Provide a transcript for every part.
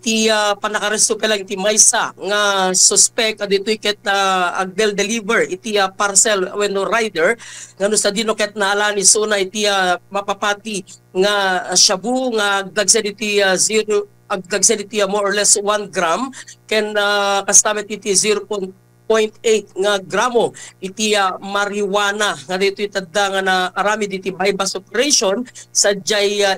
ti panakaresto pa lang iti maysa nga suspect aditoy ket agdel deliver iti parcel when no rider ngano sa dino ket naala ni suna iti mapapati nga shabu nga dagsen iti zero agdagsen iti more or less 1 gram ken kastamit iti 0.8 nga gramo iti marijuana nga dito itadda nga na arami diti bypass operation sa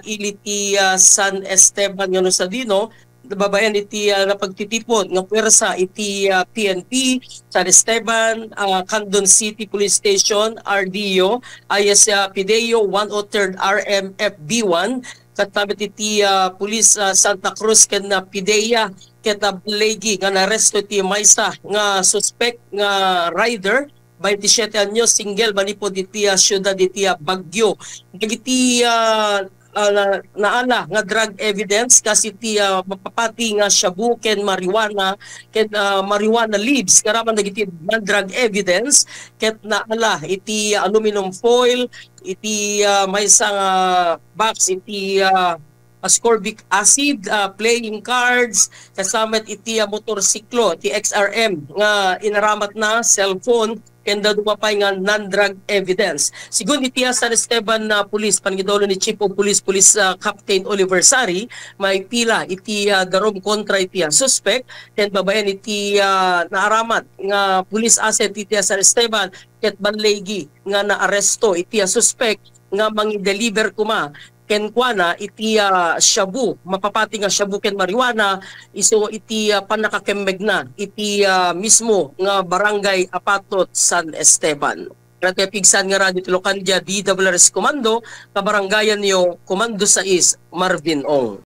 iliti San Esteban ngano sa dino babayan iti napagtitipon nga pwersa iti PNP San Esteban Candon City Police Station RDO IS Pideo 103rd RMFB1 katabit iti Police Santa Cruz ken Pidea ket Balegi nga naresto iti maysa nga suspect nga rider 27 anyos single manipod iti syudad iti Baguio iti naala nga drug evidence kasi iti mapapati nga shabu ken marijuana leaves karaman dagiti drug evidence ket naala iti aluminum foil iti maysa nga box iti ascorbic acid, playing cards, kasamat iti motorsiklo, iti XRM nga inaramat na cellphone kenda dumapay nga non-drug evidence. Sigun iti San Esteban na police panggidolo ni Chief of Police Captain Oliver Sari may pila iti darom kontra iti suspect ken babayan iti naaramat nga police asset iti San Esteban ket Banlegi nga naaresto iti suspect nga mangi-deliver kuma ken kuana iti shabu mapapati nga shabu ken marijuana iso iti panakakembeg na iti mismo nga barangay Apatot San Esteban. Kaya pigsan nga radyo Tilocandia DWRS Komando kabarangayan niyo Komando 6 Marvin Ong.